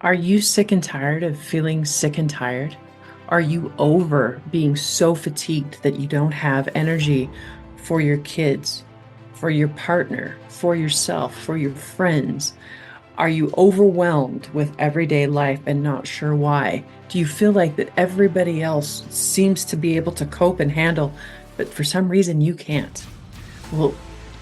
Are you sick and tired of feeling sick and tired? Are you over being so fatigued that you don't have energy for your kids, for your partner, for yourself, for your friends? Are you overwhelmed with everyday life and not sure why? Do you feel like that everybody else seems to be able to cope and handle, but for some reason you can't? Well,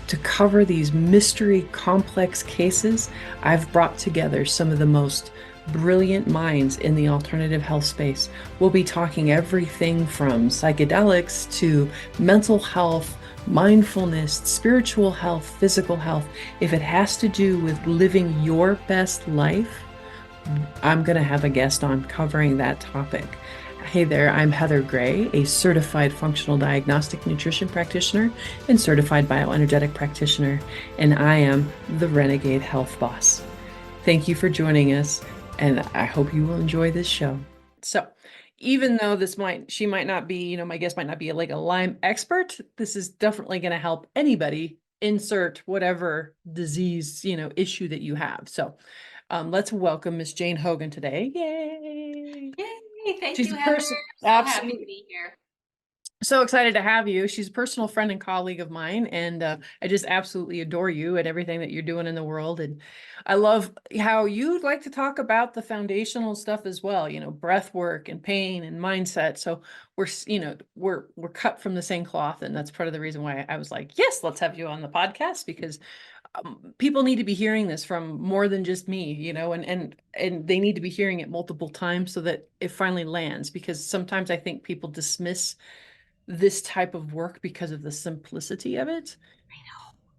to cover these mystery complex cases, I've brought together some of the most brilliant minds in the alternative health space. We'll be talking everything from psychedelics to mental health, mindfulness, spiritual health, physical health. If it has to do with living your best life, I'm going to have a guest on covering that topic. Hey there, I'm Heather Gray, a certified functional diagnostic nutrition practitioner and certified bioenergetic practitioner, and I am the Renegade Health Boss. Thank you for joining us, and I hope you will enjoy this show. So, even though she might not be, my guest might not be like a Lyme expert, this is definitely going to help anybody insert whatever disease, issue that you have. So, let's welcome Miss Jane Hogan today. Yay! Yay! Thank She's you, a Heather. person, So happy to absolutely. be here. So excited to have you. She's a personal friend and colleague of mine, and I just absolutely adore you and everything that you're doing in the world. And I love how you like to talk about the foundational stuff as well. Breath work and pain and mindset. So we're cut from the same cloth, and that's part of the reason why I was like, yes, let's have you on the podcast because people need to be hearing this from more than just me, and they need to be hearing it multiple times so that it finally lands. Because sometimes I think people dismiss this type of work because of the simplicity of it,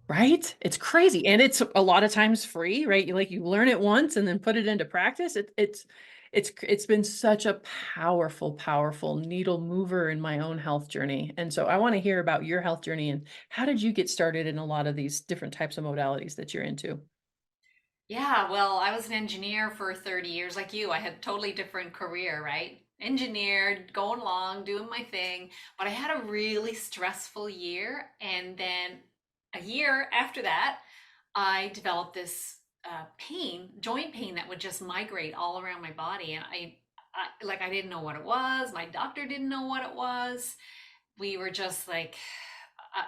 right? It's crazy. And it's a lot of times free, right? You learn it once and then put it into practice. It's been such a powerful needle mover in my own health journey. And so I want to hear about your health journey and how did you get started in a lot of these different types of modalities that you're into? Yeah, well, I was an engineer for 30 years like you. I had a totally different career, right? Engineered, going along, doing my thing. But I had a really stressful year. And then a year after that, I developed this joint pain that would just migrate all around my body. And I didn't know what it was. My doctor didn't know what it was. We were just like,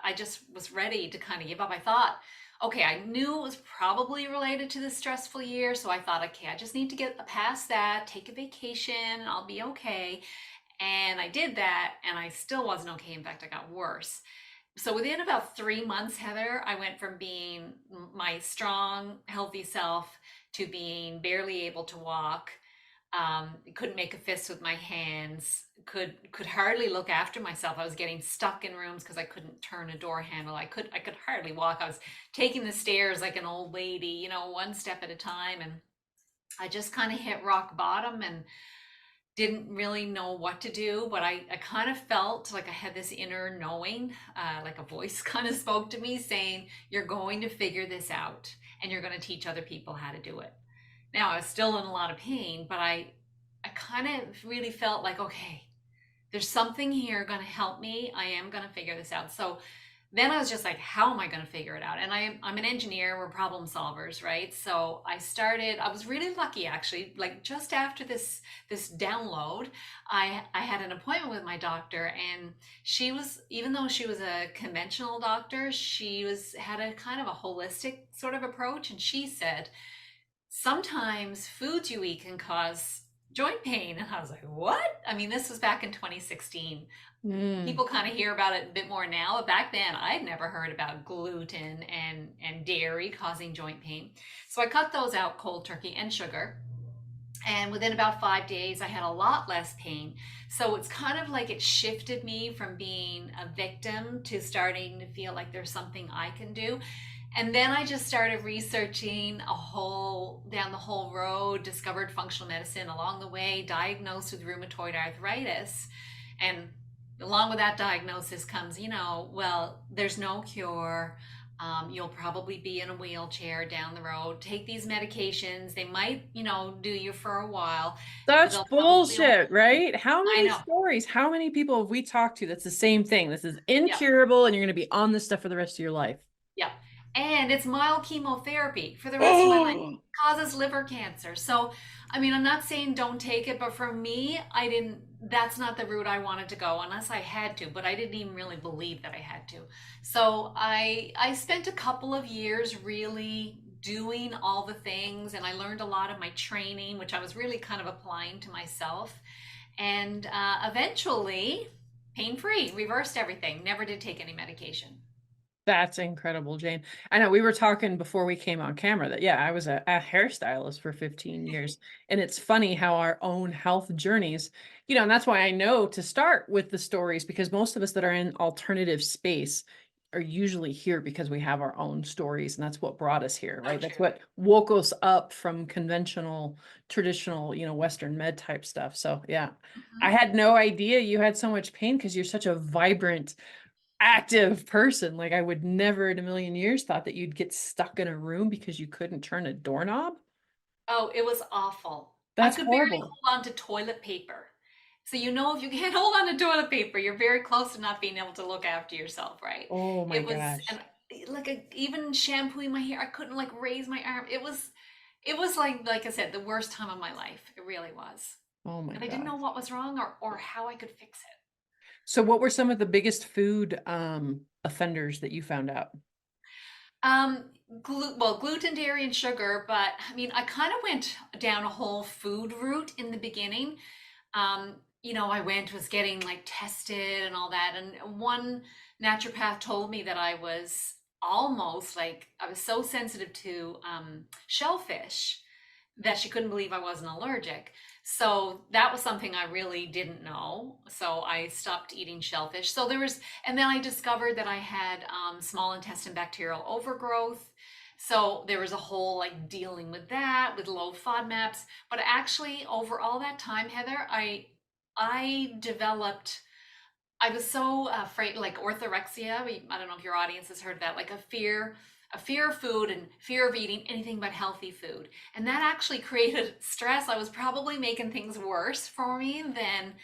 I just was ready to kind of give up. I thought, okay, I knew it was probably related to the stressful year. So I thought, okay, I just need to get past that, take a vacation, and I'll be okay. And I did that, and I still wasn't okay. In fact, I got worse. So within about 3 months, Heather, I went from being my strong, healthy self to being barely able to walk, couldn't make a fist with my hands, could hardly look after myself. I was getting stuck in rooms because I couldn't turn a door handle. I could hardly walk. I was taking the stairs like an old lady, one step at a time. And I just kind of hit rock bottom and didn't really know what to do, but I kind of felt like I had this inner knowing, like a voice kind of spoke to me saying, you're going to figure this out and you're going to teach other people how to do it. Now I was still in a lot of pain, but I kind of really felt like, okay, there's something here going to help me. I am going to figure this out. So then I was just like, how am I going to figure it out? And I'm an engineer, we're problem solvers, right? So I was really lucky actually, like just after this download, I had an appointment with my doctor, and she was, even though she was a conventional doctor, had a kind of a holistic sort of approach. And she said, sometimes foods you eat can cause joint pain. And I was like, what? I mean, this was back in 2016. Mm. People kind of hear about it a bit more now, but back then I'd never heard about gluten and dairy causing joint pain. So I cut those out cold turkey and sugar. And within about 5 days, I had a lot less pain. So it's kind of like it shifted me from being a victim to starting to feel like there's something I can do. And then I just started researching down the whole road, discovered functional medicine along the way, diagnosed with rheumatoid arthritis. And along with that diagnosis comes, well, there's no cure. You'll probably be in a wheelchair down the road. Take these medications. They might, do you for a while, but Such they'll probably, bullshit, right? How I many know. stories, how many people have we talked to that's the same thing? This is Yeah. incurable and you're going to be on this stuff for the rest of your life. Yeah. and it's mild chemotherapy for the rest of my life. Oh, Causes liver cancer. So, I mean, I'm not saying don't take it, but for me, I didn't, that's not the route I wanted to go unless I had to, but I didn't even really believe that I had to. So I spent a couple of years really doing all the things, and I learned a lot of my training, which I was really kind of applying to myself. And eventually, pain free, reversed everything, never did take any medication. that's incredible, Jane. I know we were talking before we came on camera that, yeah, I was a hairstylist for 15 years. And it's funny how our own health journeys, and that's why I know to start with the stories, because most of us that are in alternative space are usually here because we have our own stories. And that's what brought us here, So right? That's true. what woke us up from conventional, traditional, Western med type stuff. So, yeah, I Mhm. had no idea you had so much pain because you're such a vibrant, active person. Like I would never in a million years thought that you'd get stuck in a room because you couldn't turn a doorknob. Oh, it was awful. I That's could barely horrible. hold on to toilet paper. So you know if you can't hold on to toilet paper, you're very close to not being able to look after yourself, right? Oh my It was gosh. and like even shampooing my hair, I couldn't like raise my arm. It was like I said, the worst time of my life. It really was. Oh my And I didn't know gosh. what was wrong or how I could fix it. So what were some of the biggest food offenders that you found out? Um, well, gluten, dairy, and sugar, but I mean, I kind of went down a whole food route in the beginning. I was getting like tested and all that. And one naturopath told me that I was almost like I was so sensitive to shellfish that she couldn't believe I wasn't allergic. So that was something I really didn't know. So I stopped eating shellfish. And then I discovered that I had small intestine bacterial overgrowth. So there was a whole like dealing with that with low FODMAPs. But actually, over all that time, Heather, I developed. I was so afraid, like orthorexia. I don't know if your audience has heard of that, like a fear of food and fear of eating anything but healthy food. And that actually created stress. I was probably making things worse for me than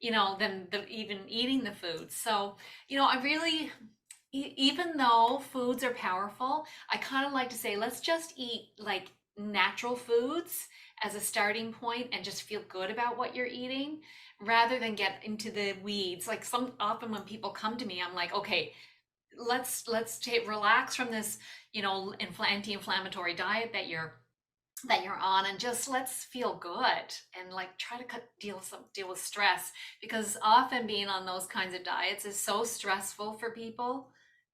even eating the food. So, I really, even though foods are powerful, I kind of like to say, let's just eat like natural foods as a starting point and just feel good about what you're eating rather than get into the weeds. Like often when people come to me, I'm like, okay, let's relax from this, anti-inflammatory diet that you're on, and just let's feel good and like try to deal with stress, because often being on those kinds of diets is so stressful for people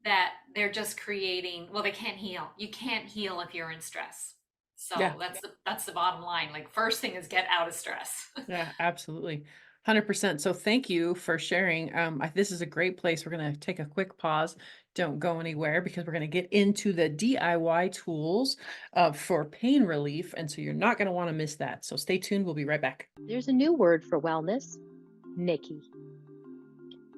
that they're just creating, well, they can't heal. You can't heal if you're in stress. Yeah. So that's the bottom line. Like first thing is get out of stress. Yeah, absolutely. 100%. So thank you for sharing. This is a great place. We're going to take a quick pause. Don't go anywhere because we're going to get into the DIY tools for pain relief. And so you're not going to want to miss that. So stay tuned. We'll be right back. There's a new word for wellness, Nikki.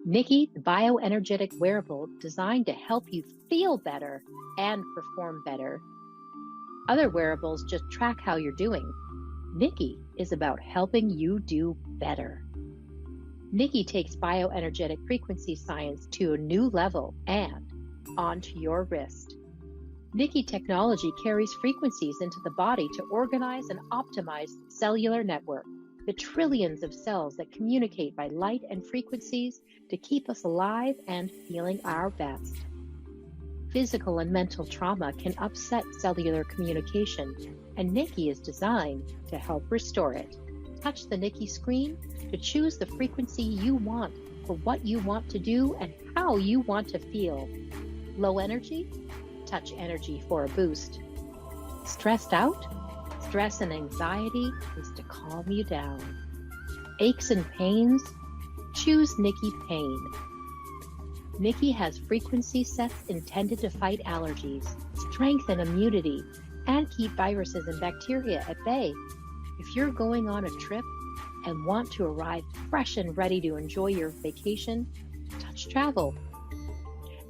Nikki, the bioenergetic wearable designed to help you feel better and perform better. Other wearables just track how you're doing. Nikki is about helping you do better. Nikki takes bioenergetic frequency science to a new level and onto your wrist. Nikki technology carries frequencies into the body to organize and optimize the cellular network, the trillions of cells that communicate by light and frequencies to keep us alive and feeling our best. Physical and mental trauma can upset cellular communication, and Nikki is designed to help restore it. Touch the Nikki screen to choose the frequency you want for what you want to do and how you want to feel. Low energy? Touch energy for a boost. Stressed out? Stress and anxiety is to calm you down. Aches and pains? Choose Nikki Pain. Nikki has frequency sets intended to fight allergies, strengthen immunity, and keep viruses and bacteria at bay. If you're going on a trip and want to arrive fresh and ready to enjoy your vacation, touch travel.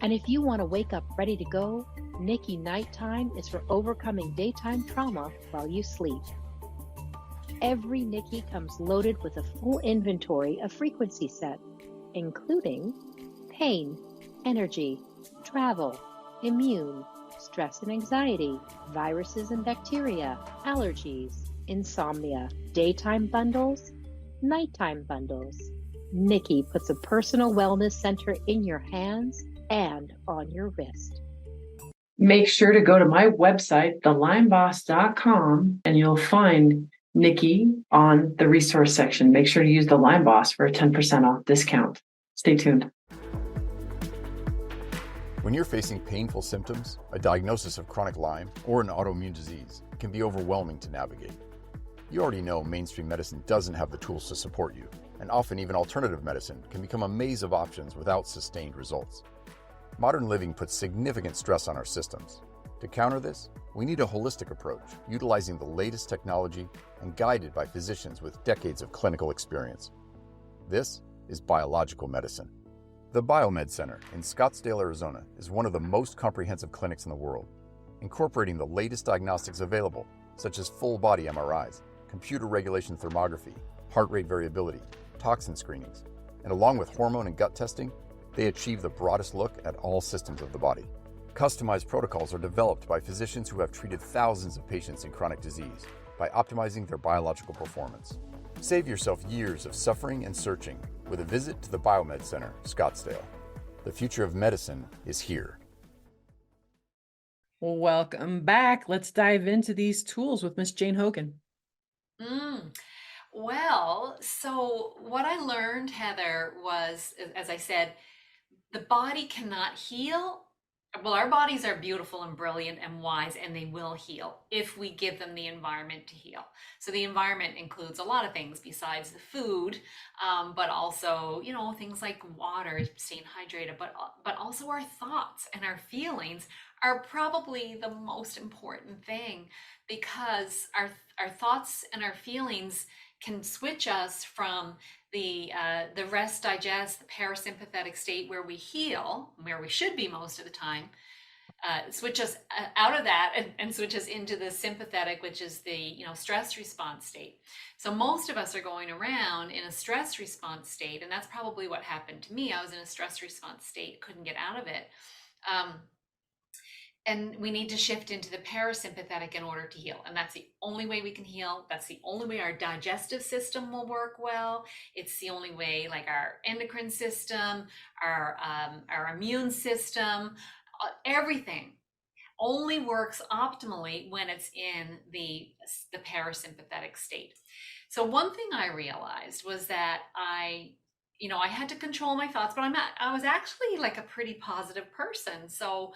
And if you want to wake up ready to go, Nikki Nighttime is for overcoming daytime trauma while you sleep. Every Nikki comes loaded with a full inventory of frequency sets, including pain, energy, travel, immune, stress and anxiety, viruses and bacteria, allergies, insomnia, daytime bundles, nighttime bundles. Nikki puts a personal wellness center in your hands and on your wrist. Make sure to go to my website, thelyme.boss.com, and you'll find Nikki on the resource section. Make sure to use the Lyme Boss for a 10% off discount. Stay tuned. When you're facing painful symptoms, a diagnosis of chronic Lyme, or an autoimmune disease, it can be overwhelming to navigate. You already know mainstream medicine doesn't have the tools to support you, and often even alternative medicine can become a maze of options without sustained results. Modern living puts significant stress on our systems. To counter this, we need a holistic approach, utilizing the latest technology and guided by physicians with decades of clinical experience. This is biological medicine. The Biomed Center in Scottsdale, Arizona is one of the most comprehensive clinics in the world, incorporating the latest diagnostics available, such as full-body MRIs, computer regulation thermography, heart rate variability, toxin screenings, and along with hormone and gut testing, they achieve the broadest look at all systems of the body. Customized protocols are developed by physicians who have treated thousands of patients in chronic disease by optimizing their biological performance. Save yourself years of suffering and searching with a visit to the Biomed Center, Scottsdale. The future of medicine is here. Welcome back. Let's dive into these tools with Miss Jane Hogan. Well, so what I learned, Heather, was, as I said, the body cannot heal. Well, our bodies are beautiful and brilliant and wise, and they will heal if we give them the environment to heal. So the environment includes a lot of things besides the food, but also, things like water, staying hydrated, but also our thoughts and our feelings are probably the most important thing, because our thoughts and our feelings can switch us from the rest, digest, the parasympathetic state where we heal, where we should be most of the time, switch us out of that and switch us into the sympathetic, which is the stress response state. So most of us are going around in a stress response state, and that's probably what happened to me. I was in a stress response state, couldn't get out of it. And we need to shift into the parasympathetic in order to heal. And that's the only way we can heal. That's the only way our digestive system will work well. It's the only way, like our endocrine system, our immune system, everything only works optimally when it's in the parasympathetic state. So one thing I realized was that I had to control my thoughts, but I was actually like a pretty positive person. So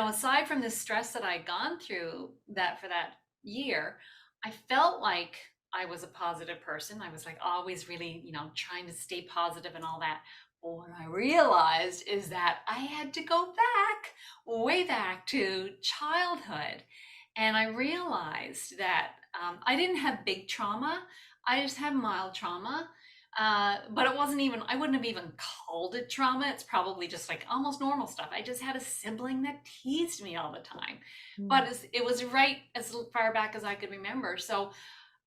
aside from the stress that I'd gone through for that year, I felt like I was a positive person. I was like always really, trying to stay positive and all that. But what I realized is that I had to go way back to childhood. And I realized that I didn't have big trauma. I just had mild trauma. But I wouldn't have even called it trauma. It's probably just like almost normal stuff. I just had a sibling that teased me all the time, but it was right as far back as I could remember. So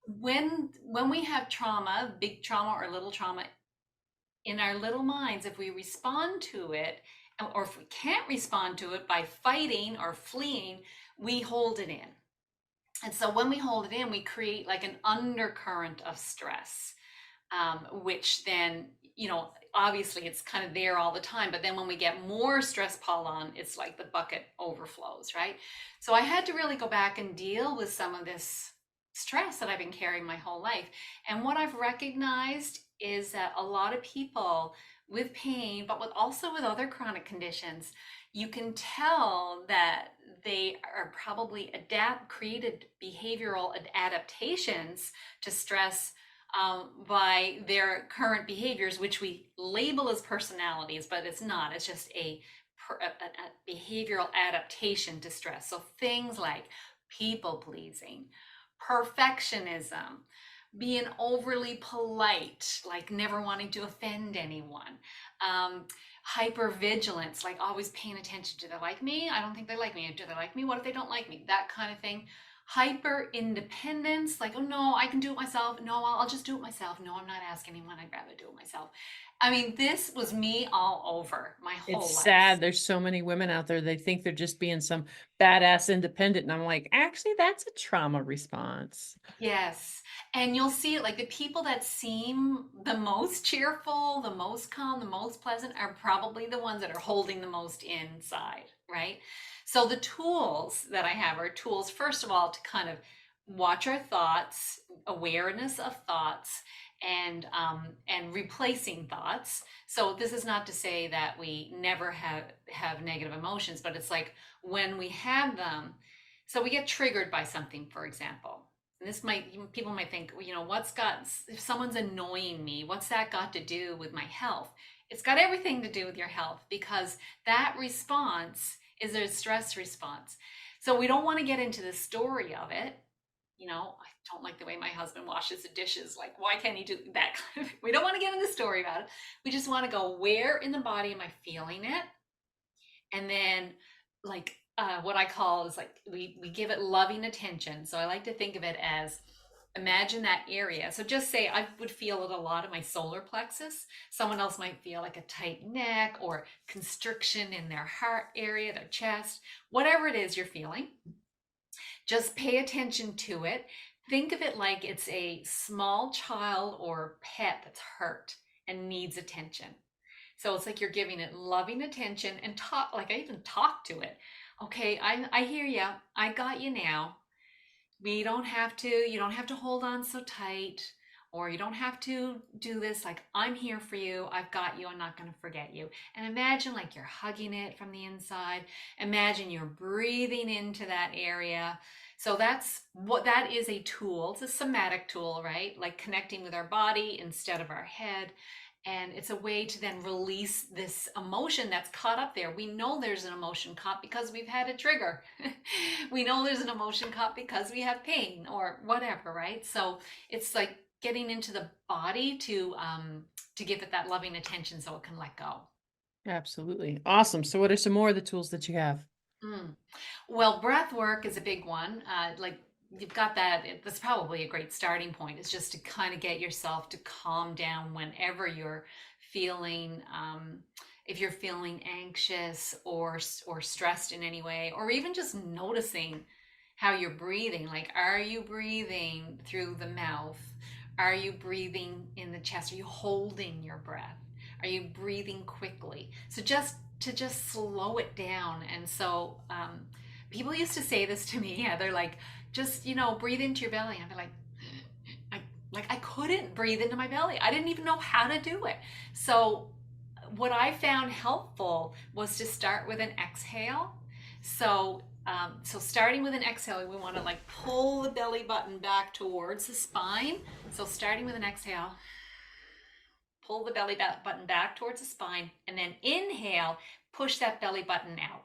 when we have trauma, big trauma or little trauma, in our little minds, if we respond to it, or if we can't respond to it by fighting or fleeing, we hold it in. And so when we hold it in, we create like an undercurrent of stress. Which then, obviously it's kind of there all the time, but then when we get more stress piled on, it's like the bucket overflows, right? So I had to really go back and deal with some of this stress that I've been carrying my whole life. And what I've recognized is that a lot of people with pain, but also with other chronic conditions, you can tell that they are probably created behavioral adaptations to stress by their current behaviors, which we label as personalities, but it's not. It's just a behavioral adaptation to stress. So things like people pleasing, perfectionism, being overly polite, like never wanting to offend anyone, hypervigilance, like always paying attention. Do they like me? I don't think they like me. Do they like me? What if they don't like me? That kind of thing. hyper independence, like, oh no, I can do it myself. No, I'll just do it myself. No, I'm not asking anyone. I'd rather do it myself. I mean, this was me all over my It's whole life. sad. There's so many women out there, they think they're just being some badass independent. And I'm like, actually, that's a trauma response. Yes. And you'll see it like the people that seem the most cheerful, the most calm, the most pleasant are probably the ones that are holding the most inside, right? So the tools that I have are tools, first of all, to kind of watch our thoughts, awareness of thoughts, and replacing thoughts. So this is not to say that we never have negative emotions, but it's like when we have them, so we get triggered by something, for example. And this might, people might think, well, if someone's annoying me, what's that got to do with my health? It's got everything to do with your health, because that response is a stress response. So we don't want to get into the story of it. I don't like the way my husband washes the dishes. Like, why can't he do that? We don't want to get in the story about it. We just want to go, where in the body am I feeling it? And then, like, what I call is like, we give it loving attention. So I like to think of it as, imagine that area. So just say I would feel it a lot in my solar plexus. Someone else might feel like a tight neck or constriction in their heart area, their chest, whatever it is you're feeling. Just pay attention to it. Think of it like it's a small child or pet that's hurt and needs attention. So it's like you're giving it loving attention and talk, like I even talk to it. Okay, I hear you. I got you now. You don't have to hold on so tight, or you don't have to do this. Like, I'm here for you. I've got you. I'm not going to forget you. And imagine like you're hugging it from the inside. Imagine you're breathing into that area. So that is a tool. It's a somatic tool, right? Like connecting with our body instead of our head. And it's a way to then release this emotion that's caught up there. We know there's an emotion caught because we've had a trigger. We know there's an emotion caught because we have pain or whatever, right? So it's like getting into the body to give it that loving attention so it can let go. Absolutely. Awesome. So what are some more of the tools that you have? Well, breath work is a big one. Like, you've got that. That's probably a great starting point. It's just to kind of get yourself to calm down whenever you're feeling, if you're feeling anxious or stressed in any way, or even just noticing how you're breathing. Like, are you breathing through the mouth? Are you breathing in the chest? Are you holding your breath? Are you breathing quickly? So just to slow it down. And so people used to say this to me. Yeah, they're like, just breathe into your belly. And I'd be like, I couldn't breathe into my belly. I didn't even know how to do it. So what I found helpful was to start with an exhale. So starting with an exhale, we want to like pull the belly button back towards the spine. So starting with an exhale, pull the belly button back towards the spine, and then inhale, push that belly button out.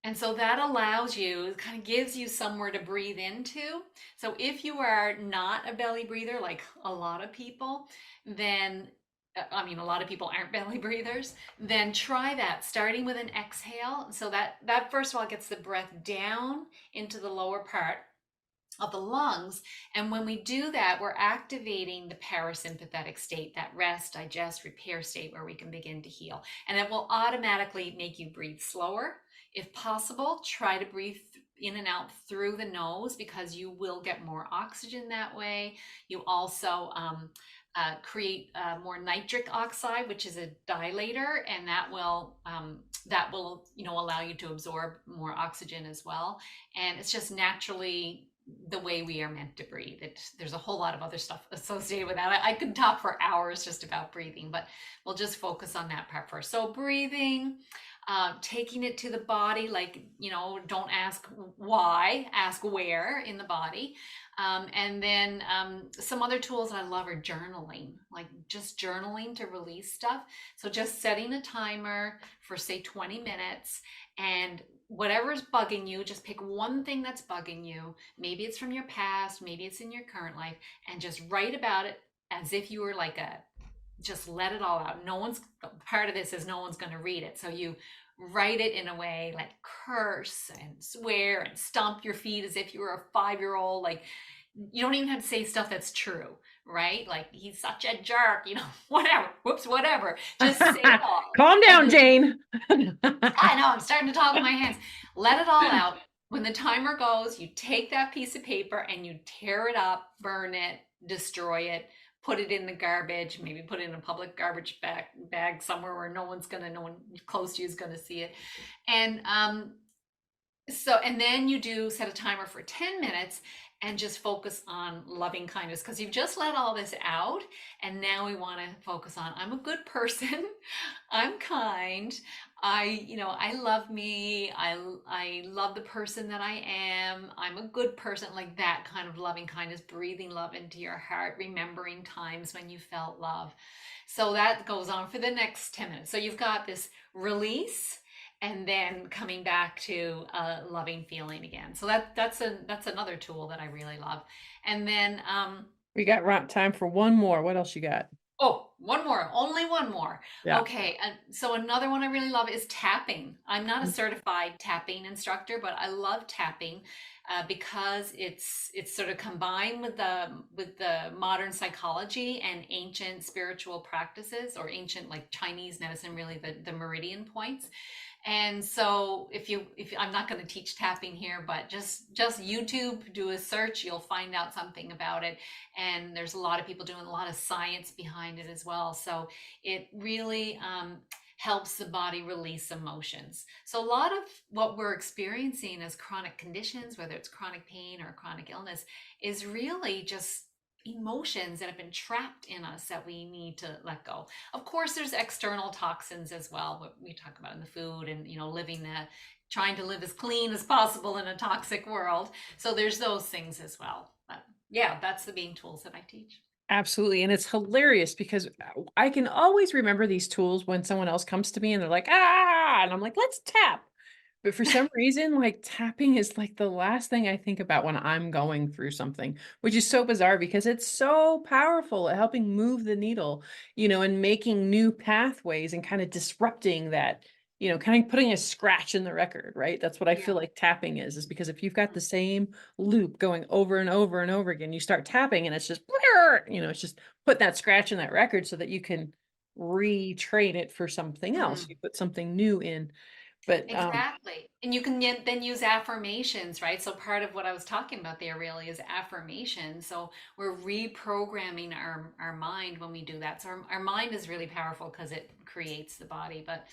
And so that allows you, it kind of gives you somewhere to breathe into. So if you are not a belly breather, like a lot of people, then, I mean, a lot of people aren't belly breathers, then try that, starting with an exhale. So that first of all gets the breath down into the lower part of the lungs. And when we do that, we're activating the parasympathetic state, that rest, digest, repair state where we can begin to heal. And it will automatically make you breathe slower. If possible, try to breathe in and out through the nose, because you will get more oxygen that way. You also create more nitric oxide, which is a dilator, and that will allow you to absorb more oxygen as well. And it's just naturally the way we are meant to breathe. There's a whole lot of other stuff associated with that. I could talk for hours just about breathing, but we'll just focus on that part first. So breathing, taking it to the body, like, don't ask why, ask where in the body. And then some other tools that I love are journaling, like just journaling to release stuff. So just setting a timer for say 20 minutes, and whatever's bugging you, just pick one thing that's bugging you. Maybe it's from your past, maybe it's in your current life, and just write about it as if you were like just let it all out. Part of this is no one's going to read it. So you write it in a way like curse and swear and stomp your feet as if you were a 5-year-old. Like, you don't even have to say stuff that's true, right? Like, he's such a jerk, whatever, whoops, whatever. Just say it all. Calm down, And Jane. I know, I'm starting to talk with my hands. Let it all out. When the timer goes, you take that piece of paper and you tear it up, burn it, destroy it, put it in the garbage, maybe put it in a public garbage bag somewhere where no one close to you is going to see it. And and then you set a timer for 10 minutes and just focus on loving kindness, because you've just let all this out. And now we want to focus on, I'm a good person. I'm kind. I love me. I love the person that I am. I'm a good person, like that kind of loving kindness, breathing love into your heart, remembering times when you felt love. So that goes on for the next 10 minutes. So you've got this release, and then coming back to a loving feeling again. So that's another tool that I really love. And then we got time for one more. What else you got? Oh, one more, only one more. Yeah. Okay, and so another one I really love is tapping. I'm not a certified tapping instructor, but I love tapping because it's sort of combined with the modern psychology and ancient spiritual practices, or ancient, like Chinese medicine, really the meridian points. And so if I'm not going to teach tapping here, but just YouTube, do a search, you'll find out something about it. And there's a lot of people doing a lot of science behind it as well. So it really helps the body release emotions. So a lot of what we're experiencing as chronic conditions, whether it's chronic pain or chronic illness, is really just emotions that have been trapped in us that we need to let go. Of course, there's external toxins as well, what we talk about in the food, and trying to live as clean as possible in a toxic world. So there's those things as well. But yeah, that's the main tools that I teach. Absolutely. And it's hilarious because I can always remember these tools when someone else comes to me and they're like, and I'm like, let's tap. But for some reason, like, tapping is like the last thing I think about when I'm going through something, which is so bizarre because it's so powerful at helping move the needle, and making new pathways and kind of disrupting that, kind of putting a scratch in the record, right? That's what I feel like tapping is because if you've got the same loop going over and over and over again, you start tapping and it's just, it's just put that scratch in that record so that you can retrain it for something else. You put something new in. But Exactly. And you can then use affirmations, right? So part of what I was talking about there really is affirmation. So we're reprogramming our mind when we do that. So our mind is really powerful because it creates the body. But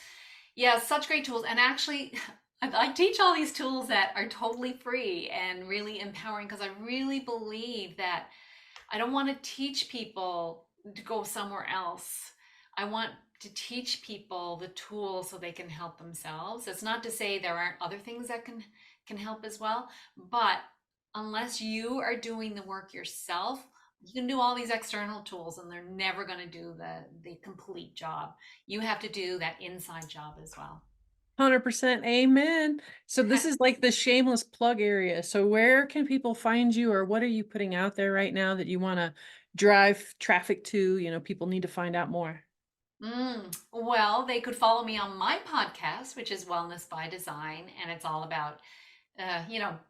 yeah, such great tools. And actually, I teach all these tools that are totally free and really empowering, because I really believe that I don't want to teach people to go somewhere else. I want to teach people the tools so they can help themselves. It's not to say there aren't other things that can help as well, but unless you are doing the work yourself, you can do all these external tools and they're never going to do the complete job. You have to do that inside job as well. 100% amen. So this is like the shameless plug area. So where can people find you, or what are you putting out there right now that you want to drive traffic to? People need to find out more. Well, they could follow me on my podcast, which is Wellness by Design, and it's all about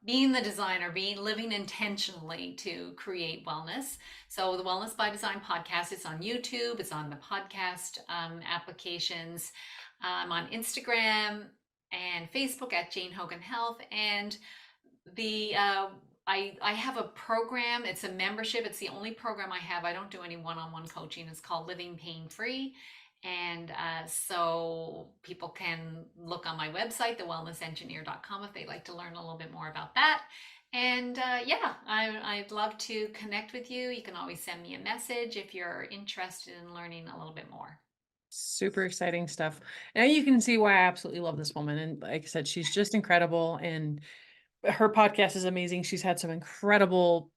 being the designer, living intentionally to create wellness. So the Wellness by Design podcast, it's on YouTube, it's on the podcast applications. I'm on Instagram and Facebook at Jane Hogan Health. And I have a program. It's a membership. It's the only program I have. I don't do any one-on-one coaching. It's called Living Pain Free. And so people can look on my website, thewellnessengineer.com, if they'd like to learn a little bit more about that. And I'd love to connect with you. You can always send me a message if you're interested in learning a little bit more. Super exciting stuff. Now you can see why I absolutely love this woman. And like I said, she's just incredible. And her podcast is amazing. She's had some incredible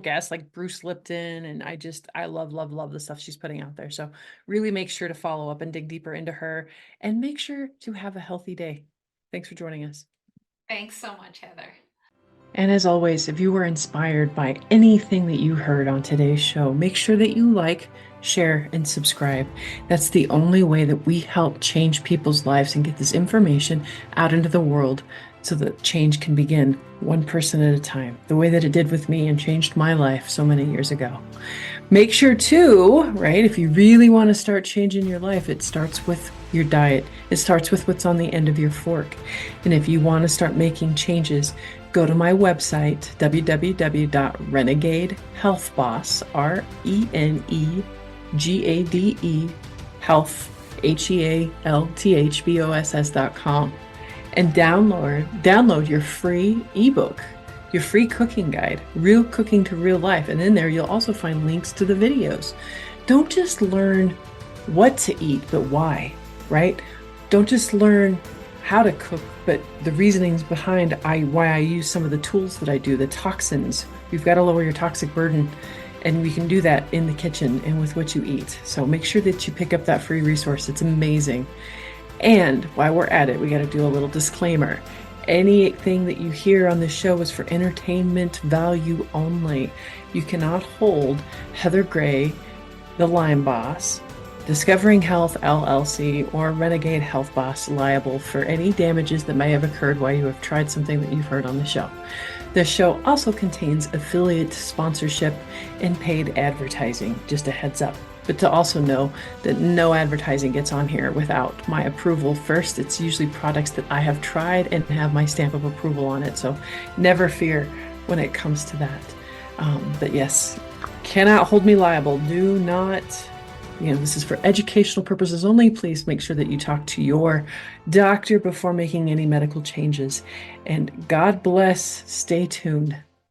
guests like Bruce Lipton. And I love, love, love the stuff she's putting out there. So really make sure to follow up and dig deeper into her, and make sure to have a healthy day. Thanks for joining us. Thanks so much, Heather. And as always, if you were inspired by anything that you heard on today's show, make sure that you like, share, and subscribe. That's the only way that we help change people's lives and get this information out into the world so that change can begin one person at a time, the way that it did with me and changed my life so many years ago. Make sure too, right, if you really want to start changing your life, it starts with your diet. It starts with what's on the end of your fork. And if you want to start making changes, go to my website, www.renegadehealthboss, RENEGADE, health, HEALTHBOSS.com, and download your free ebook, your free cooking guide, Real Cooking to Real Life. And in there, you'll also find links to the videos. Don't just learn what to eat, but why, right? Don't just learn how to cook, but the reasonings behind why I use some of the tools that I do, the toxins. You've got to lower your toxic burden, and we can do that in the kitchen and with what you eat. So make sure that you pick up that free resource. It's amazing. And while we're at it, we got to do a little disclaimer. Anything that you hear on this show is for entertainment value only. You cannot hold Heather Gray, the Lyme Boss, Discovering Health LLC, or Renegade Health Boss liable for any damages that may have occurred while you have tried something that you've heard on the show. This show also contains affiliate sponsorship and paid advertising, just a heads up. But to also know that no advertising gets on here without my approval first. It's usually products that I have tried and have my stamp of approval on it. So never fear when it comes to that. But yes, cannot hold me liable. Do not, this is for educational purposes only. Please make sure that you talk to your doctor before making any medical changes. And God bless. Stay tuned.